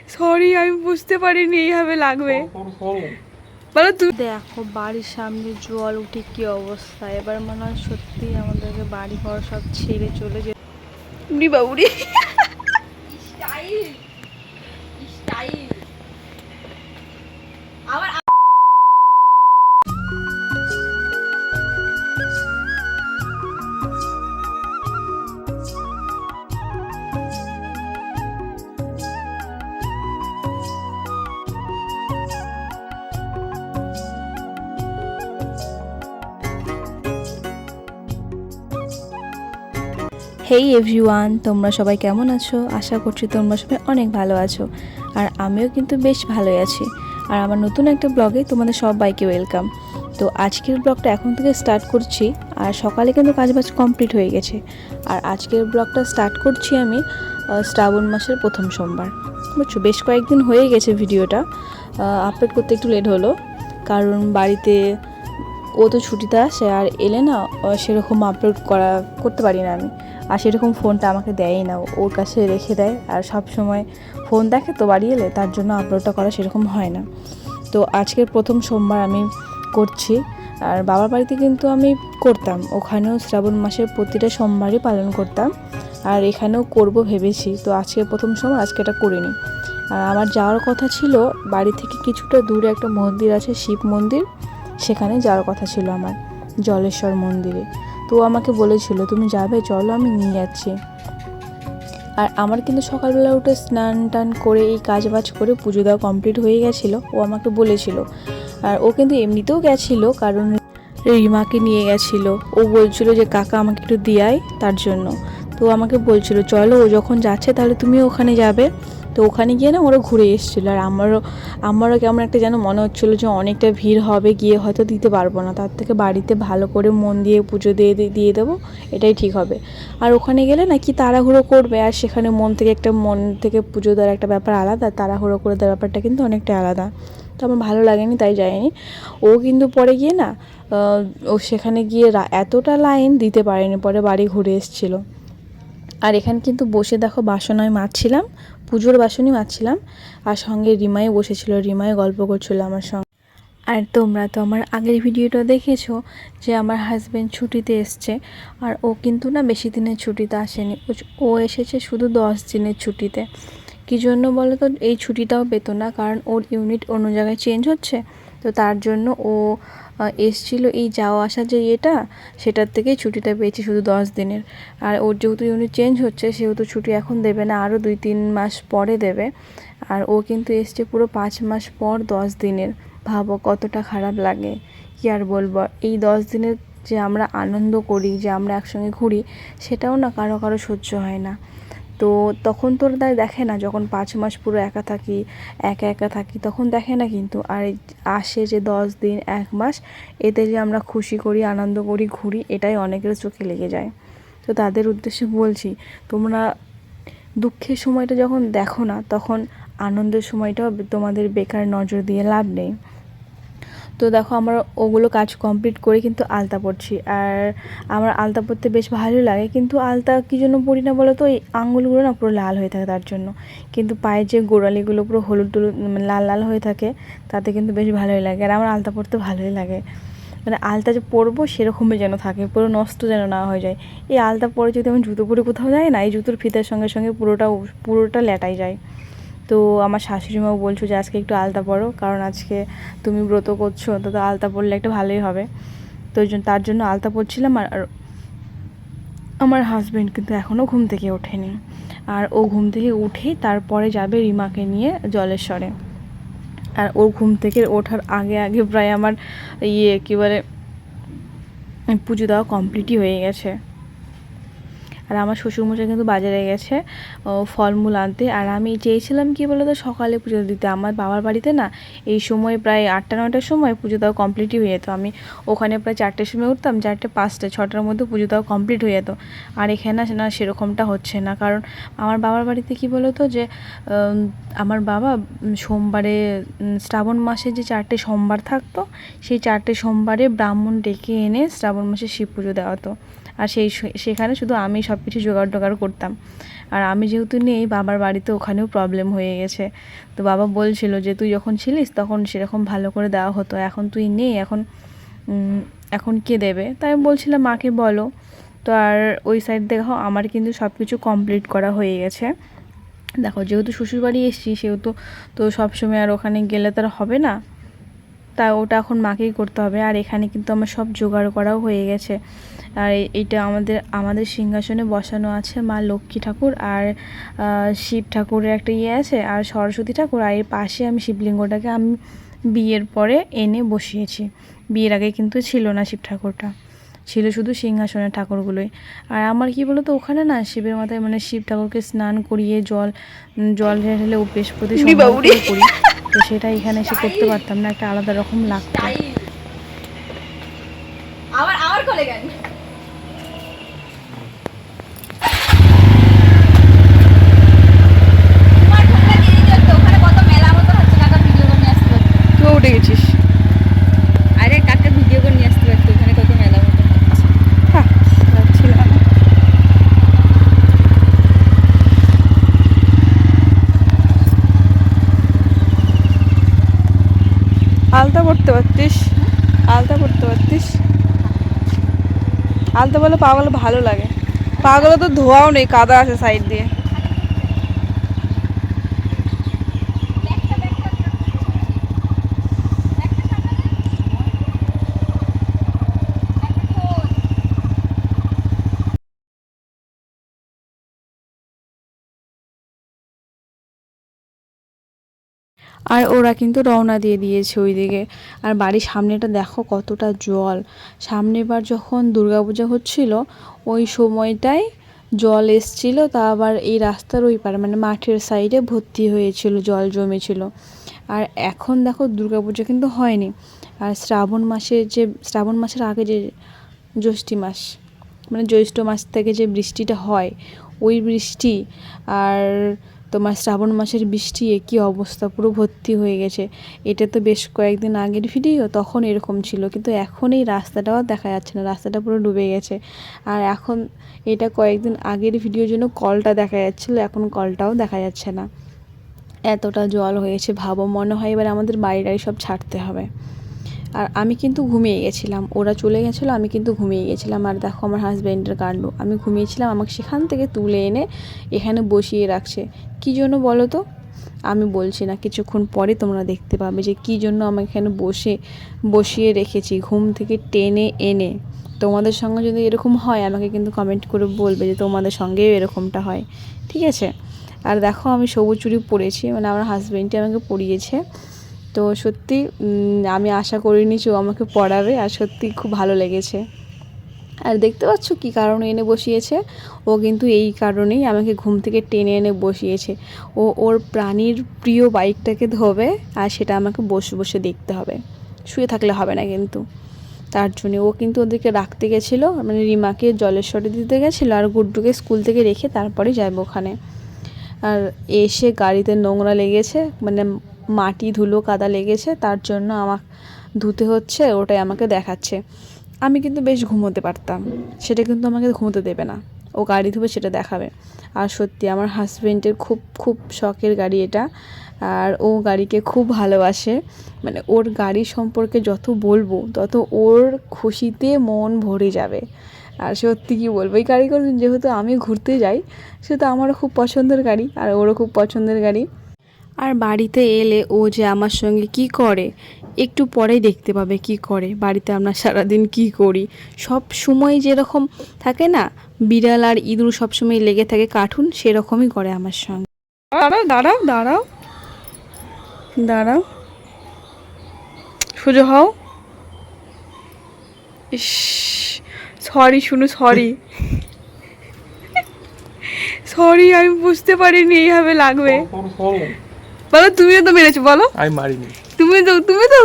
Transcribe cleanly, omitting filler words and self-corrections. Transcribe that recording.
Sorry, আমি বুঝতে পারিনি এইভাবে লাগবে। বলো তুমি। দেখো বাড়ির সামনে জল উঠে কি অবস্থা, এবার মনে হয় সত্যি আমাদেরকে বাড়ি ঘর সব ছেড়ে চলে যেতে। বাবুরি স্টাইল স্টাইল আবার। হেই এভরিওয়ান, তোমরা সবাই কেমন আছো? আশা করছি তোমরা সবাই অনেক ভালো আছো, আর আমিও কিন্তু বেশ ভালোই আছি। আর আমার নতুন একটা ব্লগে তোমাদের সবাইকে ওয়েলকাম। তো আজকের ব্লগটা এখন থেকে স্টার্ট করছি, আর সকালে কিন্তু কাজবাজ কমপ্লিট হয়ে গেছে। আর আজকের ব্লগটা স্টার্ট করছি আমি শ্রাবণ মাসের প্রথম সোমবার, বুঝছো? বেশ কয়েকদিন হয়ে গেছে ভিডিওটা আপলোড করতে একটু লেট হলো, কারণ বাড়িতে ও তো ছুটিতে আসে, আর এলে না সেরকম আপলোড করতে পারি না আমি। আর সেরকম ফোনটা আমাকে দেয়ই না, ওর কাছে রেখে দেয়, আর সব সময় ফোন দেখে তো বাড়ি এলে, তার জন্য আপলোডটা করা সেরকম হয় না। তো আজকের প্রথম সোমবার আমি করছি। আর বাবার বাড়িতে কিন্তু আমি করতাম, ওখানেও শ্রাবণ মাসের প্রতিটা সোমবারই পালন করতাম, আর এখানেও করব ভেবেছি। তো আজকের প্রথম সোমবার, আজকে এটা করিনি। আর আমার যাওয়ার কথা ছিল বাড়ি থেকে কিছুটা দূরে একটা মন্দির আছে, শিব মন্দির, সেখানে যাওয়ার কথা ছিল আমার, জলেশ্বর মন্দিরে। তো আমাকে বলেছিল তুমি যাবে, চলো আমি নিয়ে যাচ্ছি। আর আমার কিন্তু সকালবেলা উঠে স্নান টান করে এই কাজ বাজ করে পুজো দেওয়া কমপ্লিট হয়ে গেছিলো, ও আমাকে বলেছিল। আর ও কিন্তু এমনিতেও গেছিলো, কারণ রিমাকে নিয়ে গেছিলো। ও বলছিল যে কাকা আমাকে একটু দিয়াই, তার জন্য। তো আমাকে বলছিল চলো, ও যখন যাচ্ছে তাহলে তুমিও ওখানে যাবে। তো ওখানে গিয়ে না ওরা ঘুরে এসেছিলো, আর আমারও কেমন একটা যেন মনে হচ্ছিলো যে অনেকটা ভিড় হবে, গিয়ে হয়তো দিতে পারবো না, তার থেকে বাড়িতে ভালো করে মন দিয়ে পুজো দিয়ে দেবো, এটাই ঠিক হবে। আর ওখানে গেলে না কি তাড়াহুড়ো করবে, আর সেখানে মন থেকে পুজো দেওয়ার একটা ব্যাপার আলাদা, তাড়াহুড়ো করে দেওয়ার ব্যাপারটা কিন্তু অনেকটা আলাদা। তো আমার ভালো লাগেনি, তাই যায়নি। ও কিন্তু পরে গিয়ে না ও সেখানে গিয়ে এতটা লাইন দিতে পারেনি, পরে বাড়ি ঘুরে এসেছিলো। আর এখানে কিন্তু বসে দেখো বাসন আমি মাজছিলাম, পুজোর বাসনই মাজছিলাম, আর সঙ্গে রিমাই বসেছিল, রিমাই গল্প করছিল আমার সঙ্গে। আর তোমরা তো আমার আগের ভিডিওটা দেখেছো যে আমার হাজব্যান্ড ছুটিতে এসছে, আর ও কিন্তু না বেশি দিনের ছুটিতে আসেনি, ও এসেছে শুধু 10 দিনের ছুটিতে। কী জন্য বলো তো? এই ছুটিটাও পেতো না, কারণ ওর ইউনিট অন্য জায়গায় চেঞ্জ হচ্ছে, তো তার জন্য ও এসছিল এই যাওয়া আসা যে সেটার থেকেই ছুটিটা পেয়েছি শুধু 10 দিনের। আর ওর যেহেতু ইউনিট চেঞ্জ হচ্ছে, সেহেতু ছুটি এখন দেবে না, আরও 2-3 মাস পরে দেবে। আর ও কিন্তু এসছে পুরো 5 মাস পর 10 দিনের। ভাবো কতটা খারাপ লাগে, কী আর বলবো। এই 10 দিনের যে আমরা আনন্দ করি, যে আমরা একসঙ্গে ঘুরি, সেটাও না কারো কারো সহ্য হয় না। তো তখন তোর দেখে না, যখন 5 মাস পুরো একা একা থাকি, তখন দেখে না কিন্তু। আর আসে যে 10 দিন 1 মাস, এতে যে আমরা খুশি করি, আনন্দ করি, ঘুরি, এটাই অনেকের চোখে লেগে যায়। তো তাদের উদ্দেশ্যে বলছি, তোমরা দুঃখের সময়টা যখন দেখো না, তখন আনন্দের সময়টাও তোমাদের বেকার নজর দিয়ে লাভ নেই। তো দেখো আমরা ওগুলো কাজ কমপ্লিট করে কিন্তু আলতা পরছি। আর আমার আলতা পরতে বেশ ভালোই লাগে, কিন্তু আলতা কী জন্য পরি না বলো তো? এই আঙুলগুলো না পুরো লাল হয়ে থাকে তার জন্য। কিন্তু পায়ের যে গোড়ালিগুলো পুরো হলুদ টলুদ লাল লাল হয়ে থাকে, তাতে কিন্তু বেশ ভালোই লাগে। আর আমার আলতা পরতে ভালোই লাগে, মানে আলতা যে পরবো সেরকমই যেন থাকে, পুরো নষ্ট যেন না হয়ে যায়। এই আলতা পরে যদি আমি জুতো পরে কোথাও যাই না, এই জুতোর ফিতার সঙ্গে সঙ্গে পুরোটা লেটাই যায়। তো আমার শাশুড়ি মাও বলছো যে আজকে একটু আলতা পরো, কারণ আজকে তুমি ব্রত করছো, তো আলতা পরলে একটু ভালোই হবে। তো তার জন্য আলতা পরছিলাম। আর আমার হাজব্যান্ড কিন্তু এখনও ঘুম থেকে ওঠেনি, আর ও ঘুম থেকে উঠেই তারপরে যাবে রিমাকে নিয়ে জলেশ্বরে। আর ওর ঘুম থেকে ওঠার আগে আগে প্রায় আমার কী বলে পুজো দেওয়া কমপ্লিটই হয়ে গেছে। আর আমার শ্বশুরমশাই কিন্তু বাজারে গেছে ফলমূল আনতে। আর আমি চেয়েছিলাম কি বলো তো, সকালে পুজো দিতে। আমার বাবার বাড়িতে না এই সময় প্রায় 8টা-9টার সময় পুজো দেওয়া কমপ্লিটই হয়ে যেত। আমি ওখানে প্রায় 4টের সময় উঠতাম, 4টে 5টে 6টার মধ্যে পুজো দেওয়া কমপ্লিট হয়ে যেত। আর এখানে না সেরকমটা হচ্ছে না, কারণ আমার বাবার বাড়িতে কি বলো তো, যে আমার বাবা সোমবারে শ্রাবণ মাসে যে 4টে সোমবার থাকতো, সেই 4টে সোমবারে ব্রাহ্মণ ডেকে এনে শ্রাবণ মাসে শিব পুজো দেওয়া হতো। আর সেখানে শুধু আমি সব কিছু জোগাড় করতাম। আর আমি যেহেতু নেই, বাবার বাড়িতে ওখানেও প্রবলেম হয়ে গেছে। তো বাবা বলছিল যে তুই যখন ছিলিস তখন সেরকম ভালো করে দেওয়া হতো, এখন তুই নেই, এখন কে দেবে? তাই আমি বলছিলাম মাকে বলো। তো আর ওই সাইড দেখো আমার কিন্তু সব কিছু কমপ্লিট করা হয়ে গেছে। দেখো যেহেতু শ্বশুরবাড়ি এসেছি সেহেতু তো সবসময় আর ওখানে গেলে তার হবে না, তা ওটা এখন মাকেই করতে হবে। আর এখানে কিন্তু আমার সব জোগাড় করাও হয়ে গেছে। আর এইটা আমাদের সিংহাসনে বসানো আছে মা লক্ষ্মী ঠাকুর, আর শিব ঠাকুরের একটা আছে, আর সরস্বতী ঠাকুর। আর এর পাশে আমি শিবলিঙ্গটাকে আমি বিয়ের পরে এনে বসিয়েছি। বিয়ের আগে কিন্তু ছিল না শিব ঠাকুরটা, ছিল শুধু সিংহাসনের ঠাকুরগুলোই। আর আমার কি বলতো, ওখানে না শিবের মাথায় মানে শিব ঠাকুরকে স্নান করিয়ে জল ঢেলে বৃহস্পতি করি, তো সেটা এখানে এসে করতে পারতাম না, একটা আলাদা রকম লাগতো। আমার কোলে গেল উঠে গেছিস। আরে কাকা ভিডিও করে নিয়ে আসতে পারতো, ওখানে কত মেলা মতো হচ্ছে। হ্যাঁ যাচ্ছিলাম। আলতা পড়তে পারতিস, আলতা পড়তে পারতিস। আলতা বলে পাগুলো ভালো লাগে, পাগুলো তো ধোয়াও নেই, কাদা আছে সাইড দিয়ে। আর ওরা কিন্তু রওনা দিয়ে দিয়েছে ওইদিকে। আর বাড়ির সামনেটা দেখো কতটা জল। সামনেবার যখন দুর্গাপূজা হচ্ছিল ওই সময়টায় জল এসছিল, তা আবার এই রাস্তার ওই পারে মানে মাঠের সাইডে ভর্তি হয়েছিল, জল জমেছিল। আর এখন দেখো দুর্গাপূজা কিন্তু হয়নি। আর শ্রাবণ মাসের আগে যে জ্যৈষ্ঠী মাস মানে জ্যৈষ্ঠ মাস থেকে যে বৃষ্টিটা হয়, ওই বৃষ্টি আর তোমার শ্রাবণ মাসের বৃষ্টি একই অবস্থা, পুরো ভর্তি হয়ে গেছে। এটা তো বেশ কয়েকদিন আগের ভিডিও, তখন এরকম ছিল, কিন্তু এখন এই রাস্তাটাও দেখা যাচ্ছে না, রাস্তাটা পুরো ডুবে গেছে। আর এখন এটা কয়েকদিন আগের ভিডিওর জন্য কলটা দেখা যাচ্ছিলো, এখন কলটাও দেখা যাচ্ছে না, এতটা জল হয়েছে। ভাবো, মনে হয় এবার আমাদের বাড়ি সব ছাড়তে হবে। আর আমি কিন্তু ঘুমিয়ে গেছিলাম, ওরা চলে গেছিলো, আমি কিন্তু ঘুমিয়ে গেছিলাম। আর দেখো আমার হাজব্যান্ডের কাণ্ড, আমি ঘুমিয়েছিলাম, আমাকে সেখান থেকে তুলে এনে এখানে বসিয়ে রাখছে। কী জন্য বলো তো? আমি বলছি না, কিছুক্ষণ পরে তোমরা দেখতে পাবে যে কী জন্য আমাকে এখানে বসিয়ে রেখেছি ঘুম থেকে টেনে এনে। তোমাদের সঙ্গে যদি এরকম হয় আমাকে কিন্তু কমেন্ট করে বলবে যে তোমাদের সঙ্গেও এরকমটা হয়, ঠিক আছে? আর দেখো আমি সবুজ চুড়ি পরেছি, মানে আমার হাজব্যান্ডই আমাকে পরিয়েছে। তো সত্যি আমি আশা করিনি যে ও আমাকে পড়াবে, আর সত্যি খুব ভালো লেগেছে। আর দেখতে পাচ্ছ কী কারণে এনে বসিয়েছে, ও কিন্তু এই কারণেই আমাকে ঘুম থেকে টেনে এনে বসিয়েছে। ওর প্রাণীর প্রিয় বাইকটাকে ধোবে, আর সেটা আমাকে বসে বসে দেখতে হবে, শুয়ে থাকলে হবে না কিন্তু। তার জন্যে ও কিন্তু ওদেরকে রাখতে গেছিলো, মানে রিমাকে জলেশ্বরে দিতে গেছিলো, আর গুড্ডুকে স্কুল থেকে রেখে তারপরে যাবো ওখানে। আর এসে গাড়িতে নোংরা লেগেছে, মানে মাটি ধুলো কাদা লেগেছে, তার জন্য আমাকে ধুতে হচ্ছে, ওটাই আমাকে দেখাচ্ছে। আমি কিন্তু বেশ ঘুমোতে পারতাম, সেটা কিন্তু আমাকে ঘুমোতে দেবে না, ও গাড়ি ধুবে সেটা দেখাবে। আর সত্যি আমার হাজব্যান্ডের খুব খুব শখের গাড়ি এটা, আর ও গাড়িকে খুব ভালোবাসে। মানে ওর গাড়ি সম্পর্কে যত বলবো তত ওর খুশিতে মন ভরে যাবে। আর সত্যি কী বলবো, এই গাড়ি করে যেহেতু আমি ঘুরতে যাই, সেটা আমারও খুব পছন্দের গাড়ি, আর ওরও খুব পছন্দের গাড়ি। আর বাড়িতে এলে ও যে আমার সঙ্গে কি করে একটু পরেই দেখতে পাবে কি করে। বাড়িতে আমরা সারাদিন কি করি, সব সময় যেরকম থাকে না, বিড়াল আর ইঁদুর সবসময় লেগে থাকে কার্টুন, সেরকমই করে আমার সঙ্গে। দাঁড়াও দাঁড়াও দাঁড়াও দাঁড়াও, সোজা হও। ইস, সরি শুনু, সরি সরি, আমি বুঝতে পারিনি এইভাবে লাগবে। বলো, তুমিও তো মেরেছো, বলো। আমি মারিনি। তুমি তো